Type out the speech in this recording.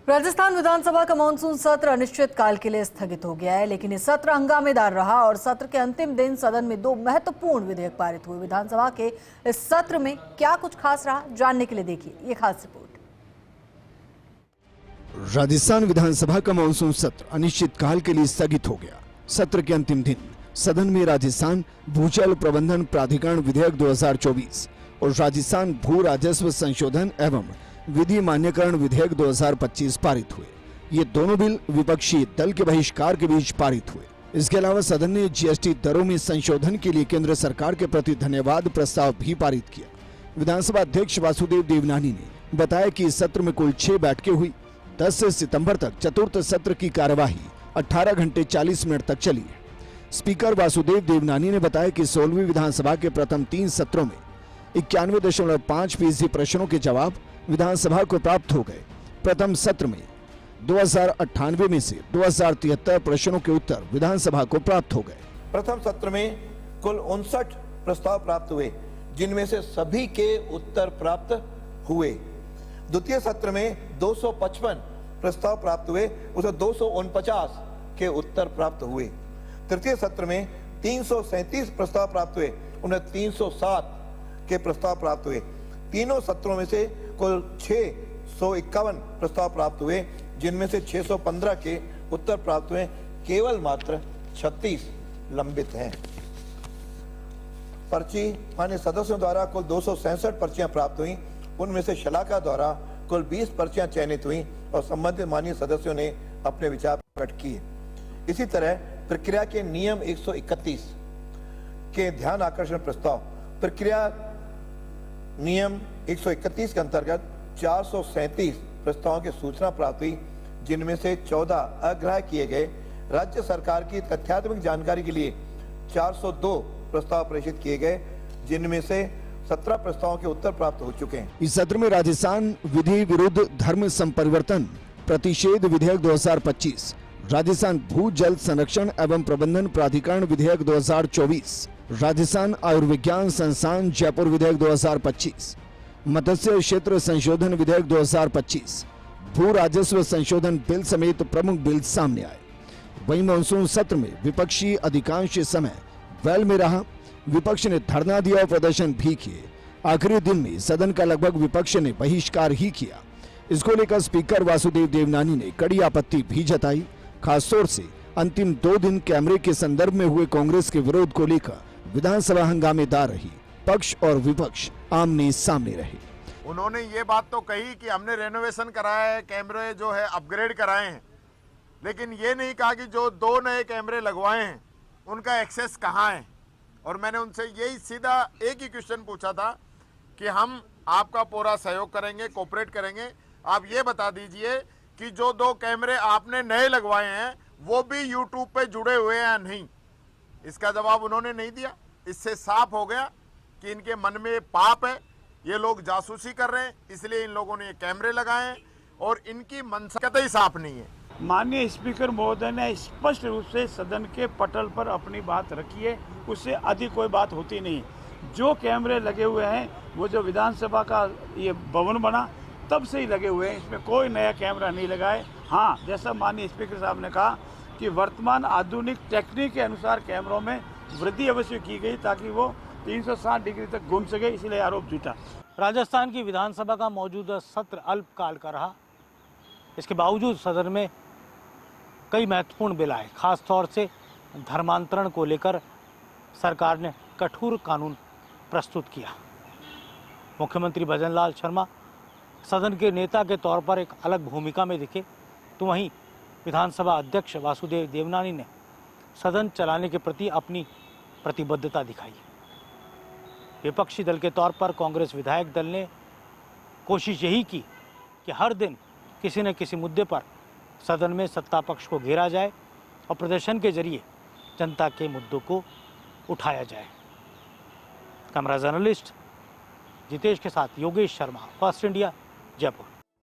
राजस्थान विधानसभा का मानसून सत्र अनिश्चित काल के लिए स्थगित हो गया है, लेकिन ये सत्र हंगामेदार रहा और सत्र के अंतिम दिन सदन में दो महत्वपूर्ण विधेयक पारित हुए। विधानसभा के इस सत्र में क्या कुछ खास रहा, जानने के लिए देखिए ये खास रिपोर्ट। राजस्थान विधानसभा का मानसून सत्र अनिश्चित काल के लिए स्थगित हो गया। सत्र के अंतिम दिन सदन में राजस्थान भूजल प्रबंधन प्राधिकरण विधेयक 2024 और राजस्थान भू राजस्व संशोधन एवं विधि मान्यकरण विधेयक 2025 पारित हुए। ये दोनों बिल विपक्षी दल के बहिष्कार के बीच पारित हुए। इसके अलावा सदन ने जीएसटी दरों में संशोधन के लिए केंद्र सरकार के प्रति धन्यवाद प्रस्ताव भी पारित किया। विधानसभा अध्यक्ष वासुदेव देवनानी ने बताया कि इस सत्र में कुल 6 बैठकें हुई। 10 सितंबर तक चतुर्थ सत्र की कार्यवाही 18 घंटे 40 मिनट तक चली। स्पीकर वासुदेव देवनानी ने बताया कि 16वीं विधानसभा के प्रथम 3 सत्रों में 91.5% प्रश्नों के जवाब विधानसभा को प्राप्त हो गए। प्रथम सत्र में 2098 में से 2073 प्रश्नों के उत्तर विधानसभा को प्राप्त हो गए। प्रथम सत्र में कुल 59 प्रस्ताव प्राप्त हुए, जिनमें से सभी के उत्तर प्राप्त हुए। द्वितीय सत्र में 255 प्रस्ताव प्राप्त हुए, उसे 249 के उत्तर प्राप्त हुए। तृतीय सत्र में 337 प्रस्ताव प्राप्त हुए, उन्हें 307 के प्रस्ताव प्राप्त हुए। तीनों सत्रों में से कुल 651 प्रस्ताव प्राप्त हुए, जिनमें से 615 के उत्तर प्राप्त हुए। केवल मात्र 36 लंबित हैं। पर्ची माननीय सदस्यों द्वारा कुल 267 पर्चियां प्राप्त हुई, उनमें से शलाका द्वारा कुल 20 पर्चियां चयनित हुई और संबंधित माननीय सदस्यों ने अपने विचार प्रकट किए। इसी तरह प्रक्रिया के नियम 131 के ध्यान आकर्षण प्रस्ताव, प्रक्रिया नियम 131 के अंतर्गत 437 प्रस्तावों की सूचना प्राप्त हुई, जिनमें से 14 अग्राह्य किए गए। राज्य सरकार की तथ्यात्मक जानकारी के लिए 402 प्रस्ताव प्रेषित किए गए, जिनमें से 17 प्रस्तावों के उत्तर प्राप्त हो चुके हैं। इस सत्र में राजस्थान विधि विरुद्ध धर्म संपरिवर्तन प्रतिषेध विधेयक 2025, राजस्थान भू जल संरक्षण एवं प्रबंधन प्राधिकरण विधेयक 2024, राजस्थान आयुर्विज्ञान संस्थान जयपुर विधेयक 2025, मत्स्य क्षेत्र संशोधन विधेयक 2025, भू राजस्व संशोधन बिल समेत प्रमुख बिल सामने आए। वहीं मानसून सत्र में विपक्षी अधिकांश समय वेल में रहा। विपक्ष ने धरना दिया और प्रदर्शन भी किए। आखिरी दिन में सदन का लगभग विपक्ष ने बहिष्कार ही किया। इसको लेकर स्पीकर वासुदेव देवनानी ने कड़ी आपत्ति भी जताई। खासतौर से अंतिम 2 दिन कैमरे के संदर्भ में हुए कांग्रेस के विरोध को लेकर विधानसभा हंगामेदार रही। पक्ष और विपक्ष आमने सामने रहे। उन्होंने ये बात तो कही कि हमने रेनोवेशन कराया है, कैमरे जो है अपग्रेड कराए हैं, लेकिन ये नहीं कहा कि जो 2 नए कैमरे लगवाए हैं उनका एक्सेस कहाँ है। और मैंने उनसे यही सीधा एक ही क्वेश्चन पूछा था कि हम आपका पूरा सहयोग करेंगे, कोऑपरेट करेंगे। आप ये बता दीजिए कि जो 2 कैमरे आपने नए लगवाए हैं वो भी यूट्यूब पे जुड़े हुए हैं या नहीं। इसका जवाब उन्होंने नहीं दिया। इससे साफ हो गया कि इनके मन में पाप है, ये लोग जासूसी कर रहे हैं, इसलिए इन लोगों ने ये कैमरे लगाए हैं और इनकी मंशा कतई साफ नहीं है। माननीय स्पीकर महोदय ने स्पष्ट रूप से सदन के पटल पर अपनी बात रखी है, उससे अधिक कोई बात होती नहीं। जो कैमरे लगे हुए हैं वो जो विधानसभा का ये भवन बना तब से ही लगे हुए हैं, इसमें कोई नया कैमरा नहीं लगाए। हाँ, जैसा माननीय स्पीकर साहब ने कहा कि वर्तमान आधुनिक टेक्निक के अनुसार कैमरों में वृद्धि अवश्य की गई ताकि वो 360 डिग्री तक घूम सके, इसलिए आरोप झूठा। राजस्थान की विधानसभा का मौजूदा सत्र अल्पकाल का रहा। इसके बावजूद सदन में कई महत्वपूर्ण बिल आए। खास तौर से धर्मांतरण को लेकर सरकार ने कठोर कानून प्रस्तुत किया। मुख्यमंत्री भजनलाल शर्मा सदन के नेता के तौर पर एक अलग भूमिका में दिखे, तो वहीं विधानसभा अध्यक्ष वासुदेव देवनानी ने सदन चलाने के प्रति अपनी प्रतिबद्धता दिखाई। विपक्षी दल के तौर पर कांग्रेस विधायक दल ने कोशिश यही की कि हर दिन किसी न किसी मुद्दे पर सदन में सत्ता पक्ष को घेरा जाए और प्रदर्शन के जरिए जनता के मुद्दों को उठाया जाए। कैमरा जर्नलिस्ट जितेश के साथ योगेश शर्मा, फर्स्ट इंडिया, जयपुर।